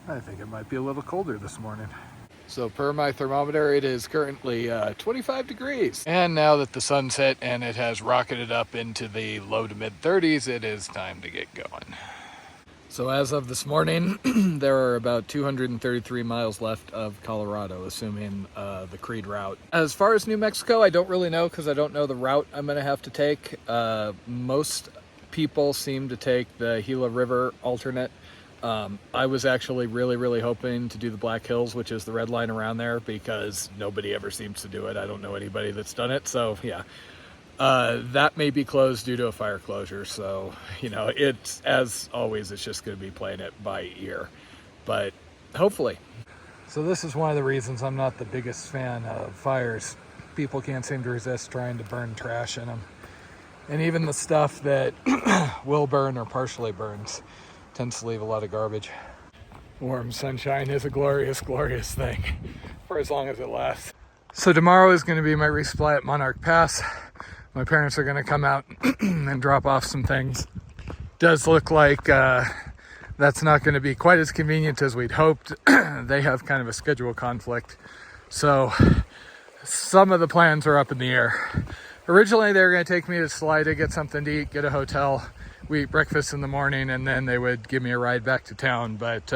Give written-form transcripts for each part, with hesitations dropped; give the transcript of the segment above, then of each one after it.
I think it might be a little colder this morning. So per my thermometer, it is currently 25 degrees. And now that the sun's hit and it has rocketed up into the low to mid 30s, it is time to get going. So as of this morning, there are about 233 miles left of Colorado, assuming the Creed route. As far as New Mexico, I don't really know because I don't know the route I'm going to have to take. Most people seem to take the Gila River alternate. I was actually really hoping to do the Black Hills, which is the red line around there, because nobody ever seems to do it. I don't know anybody that's done it, so yeah. That may be closed due to a fire closure, so, you know, it's, as always, it's just going to be playing it by ear, but hopefully. So this is one of the reasons I'm not the biggest fan of fires. People can't seem to resist trying to burn trash in them. And even the stuff that will burn or partially burns tends to leave a lot of garbage. Warm sunshine is a glorious thing for as long as it lasts. So tomorrow is going to be my resupply at Monarch Pass. My parents are going to come out and drop off some things. Does look like that's not going to be quite as convenient as we'd hoped. They have kind of a schedule conflict. So some of the plans are up in the air. Originally, they were going to take me to Salida, get something to eat, get a hotel. We eat breakfast in the morning, and then they would give me a ride back to town. But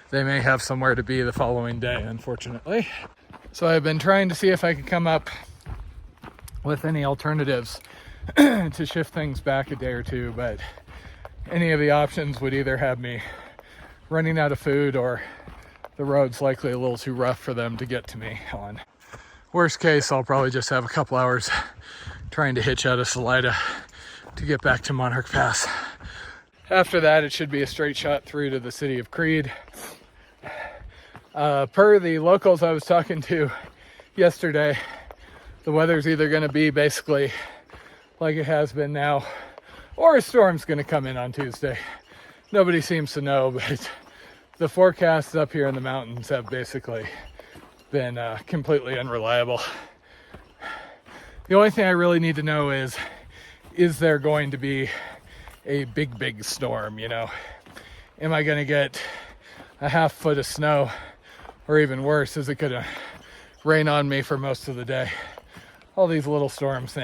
they may have somewhere to be the following day, unfortunately. So I've been trying to see if I could come up with any alternatives to shift things back a day or two, but any of the options would either have me running out of food or the road's likely a little too rough for them to get to me on. Worst case, I'll probably just have a couple hours trying to hitch out of Salida to get back to Monarch Pass. After that, it should be a straight shot through to the city of Creed. Per the locals I was talking to yesterday, the weather's either going to be basically like it has been now, or a storm's going to come in on Tuesday. Nobody seems to know, but the forecasts up here in the mountains have basically been completely unreliable. The only thing I really need to know is there going to be a big storm, you know? Am I going to get a half foot of snow? Or even worse, is it going to rain on me for most of the day? All these little storms,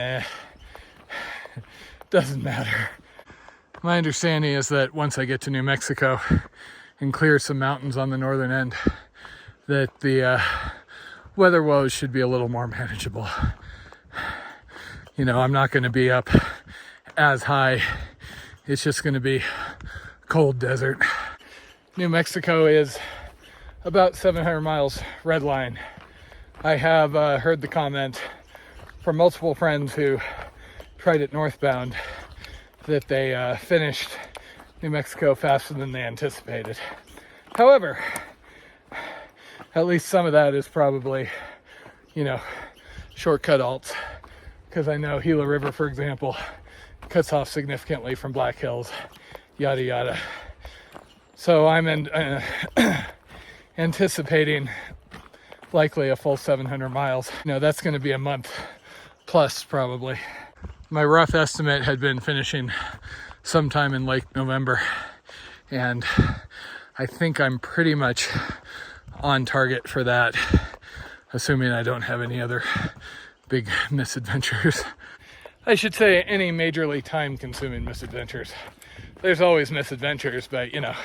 doesn't matter. My understanding is that once I get to New Mexico and clear some mountains on the northern end, that the weather woes should be a little more manageable. You know, I'm not going to be up as high. It's just going to be cold desert. New Mexico is about 700 miles red line. I have heard the comment from multiple friends who tried it northbound that they finished New Mexico faster than they anticipated. However, at least some of that is probably, you know, shortcut alts, because I know Gila River, for example, cuts off significantly from Black Hills, yada yada. So I'm anticipating likely a full 700 miles. You know, that's going to be a month plus probably. My rough estimate had been finishing sometime in late November, and I think I'm pretty much on target for that, assuming I don't have any other big misadventures. I should say any majorly time-consuming misadventures. There's always misadventures, but you know,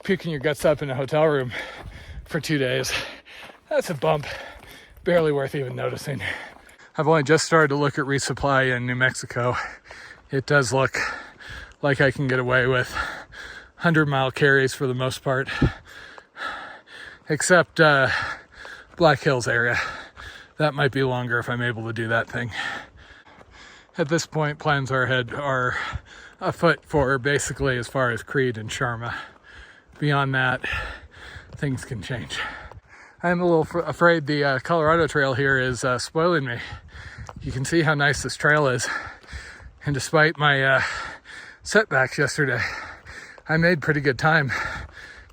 puking your guts up in a hotel room for 2 days, that's a bump, barely worth even noticing. I've only just started to look at resupply in New Mexico. It does look like I can get away with 100-mile carries for the most part, except Black Hills area. That might be longer if I'm able to do that thing. At this point, plans are afoot for basically as far as Creed and Sharma. Beyond that, things can change. I'm a little afraid the Colorado Trail here is spoiling me. You can see how nice this trail is. And despite my setbacks yesterday, I made pretty good time,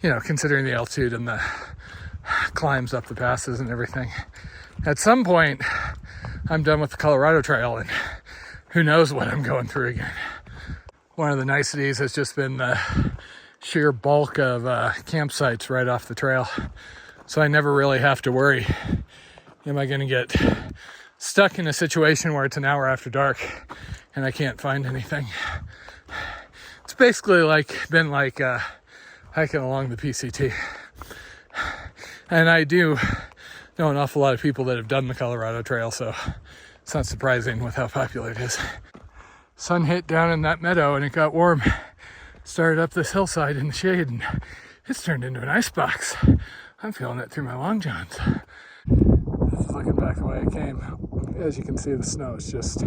you know, considering the altitude and the climbs up the passes and everything. At some point, I'm done with the Colorado Trail and who knows what I'm going through again. One of the niceties has just been the sheer bulk of campsites right off the trail. So I never really have to worry, am I going to get stuck in a situation where it's an hour after dark and I can't find anything. It's basically been like hiking along the PCT. And I do know an awful lot of people that have done the Colorado Trail, so it's not surprising with how popular it is. Sun hit down in that meadow and it got warm. Started up this hillside in the shade and it's turned into an icebox. I'm feeling it through my long johns. This is looking back the way it came. As you can see, the snow is just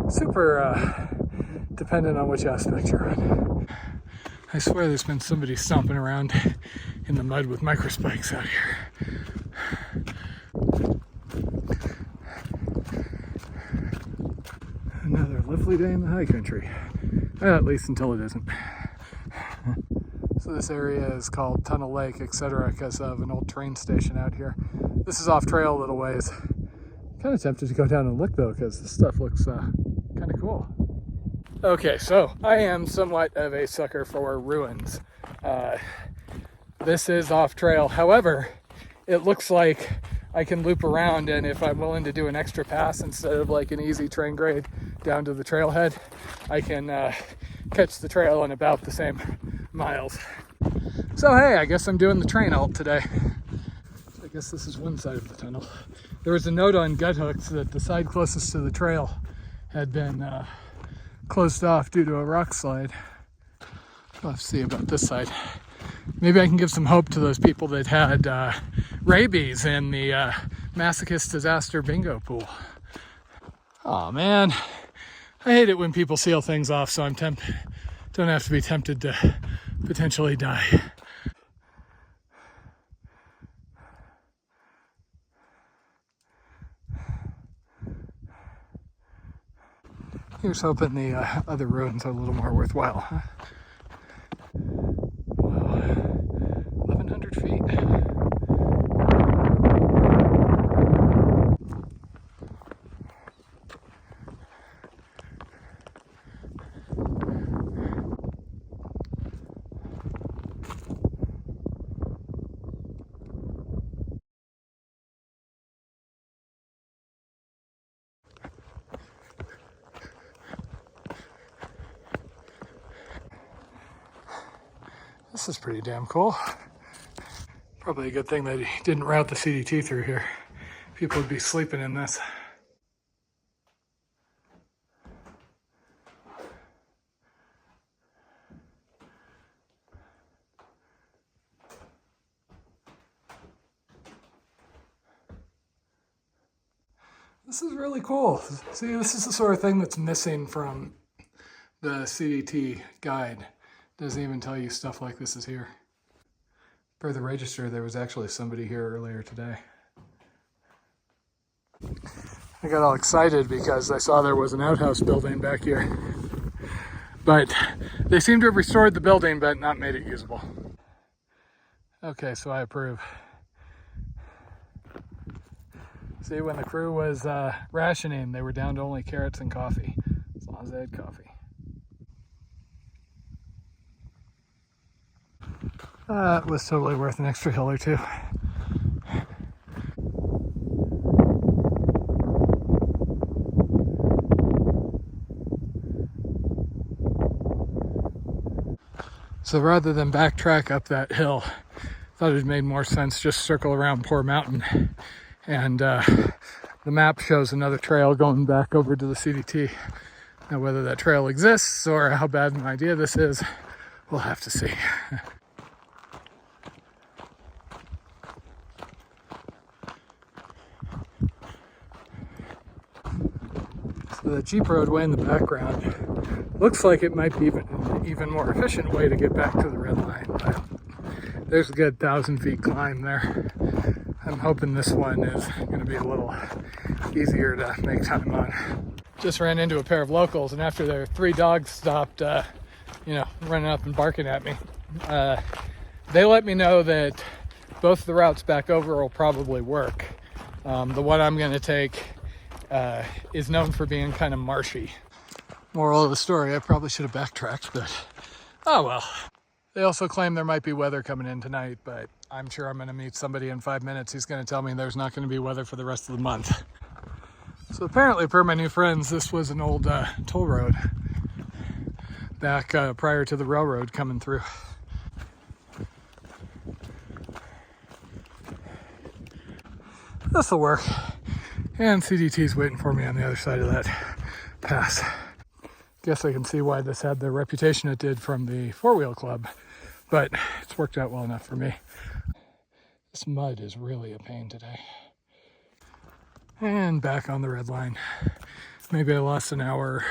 super dependent on which aspect you're on. I swear there's been somebody stomping around in the mud with microspikes out here. Another lovely day in the high country. At least until it isn't. So this area is called Tunnel Lake, etc., because of an old train station out here. This is off trail a little ways. Kind of tempted to go down and look though, because this stuff looks kind of cool. Okay, so I am somewhat of a sucker for ruins. This is off trail. However, it looks like I can loop around, and if I'm willing to do an extra pass instead of like an easy train grade down to the trailhead, I can catch the trail in about the same miles. So hey, I guess I'm doing the train alt today. I guess this is one side of the tunnel. There was a note on gut hooks that the side closest to the trail had been closed off due to a rock slide. We'll have to see about this side. Maybe I can give some hope to those people that had rabies in the masochist disaster bingo pool. Oh man, I hate it when people seal things off, so don't have to be tempted to potentially die. Here's hoping the other ruins are a little more worthwhile, huh? Wow, 1,100 feet. This is pretty damn cool. Probably a good thing that he didn't route the CDT through here. People would be sleeping in this. This is really cool. See, this is the sort of thing that's missing from the CDT guide. Doesn't even tell you stuff like this is here. Per the register, there was actually somebody here earlier today. I got all excited because I saw there was an outhouse building back here. But they seem to have restored the building but not made it usable. Okay, so I approve. See, when the crew was rationing, they were down to only carrots and coffee, as long as they had coffee. It was totally worth an extra hill or two. So rather than backtrack up that hill, I thought it made more sense just circle around Poor Mountain. And the map shows another trail going back over to the CDT. Now whether that trail exists or how bad an idea this is, we'll have to see. So the Jeep roadway in the background looks like it might be an even more efficient way to get back to the red line, but there's a good 1,000 feet climb there. I'm hoping this one is going to be a little easier to make time on. Just ran into a pair of locals, and after their 3 dogs stopped, running up and barking at me, they let me know that both the routes back over will probably work. The one I'm going to take is known for being kind of marshy. Moral of the story, I probably should have backtracked, but oh well. They also claim there might be weather coming in tonight, but I'm sure I'm going to meet somebody in 5 minutes who's going to tell me there's not going to be weather for the rest of the month. So apparently, per my new friends, this was an old toll road back prior to the railroad coming through. This'll work. And CDT's waiting for me on the other side of that pass. Guess I can see why this had the reputation it did from the four-wheel club, but it's worked out well enough for me. This mud is really a pain today. And back on the red line. Maybe I lost an hour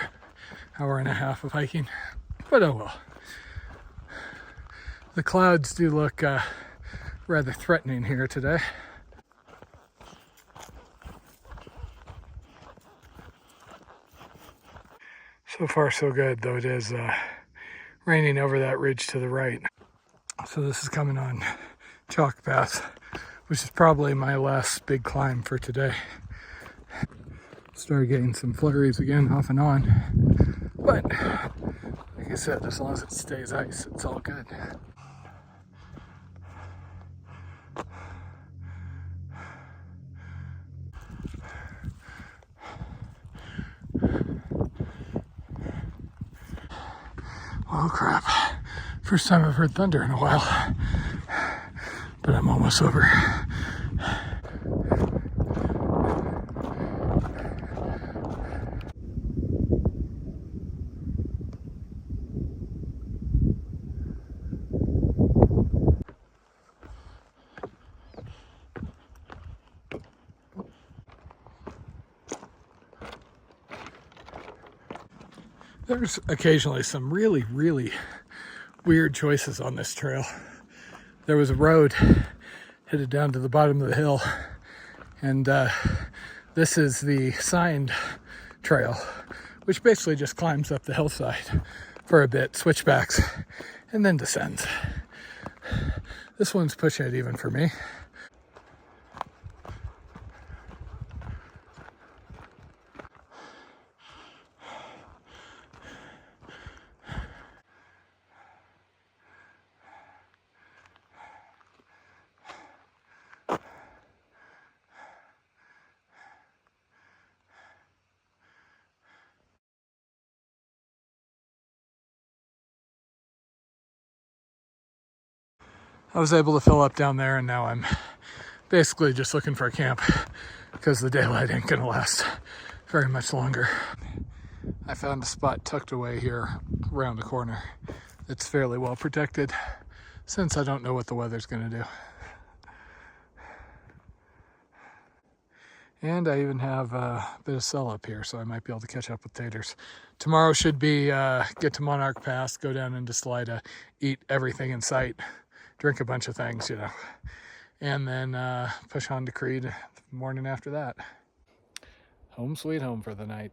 and a half of hiking, but oh well. The clouds do look rather threatening here today. So far so good, though it is raining over that ridge to the right. So this is coming on Chalk Pass, which is probably my last big climb for today. Started getting some flurries again off and on, but like I said, as long as it stays ice, it's all good. Oh crap, first time I've heard thunder in a while, but I'm almost sober. There's occasionally some really weird choices on this trail. There was a road headed down to the bottom of the hill, and this is the signed trail, which basically just climbs up the hillside for a bit, switchbacks, and then descends. This one's pushing it even for me. I was able to fill up down there, and now I'm basically just looking for a camp because the daylight ain't gonna last very much longer. I found a spot tucked away here around the corner. It's fairly well protected since I don't know what the weather's gonna do. And I even have a bit of cell up here, so I might be able to catch up with taters. Tomorrow should be get to Monarch Pass, go down into Salida, eat everything in sight, drink a bunch of things, you know, and then push on to Creed the morning after that. Home sweet home for the night.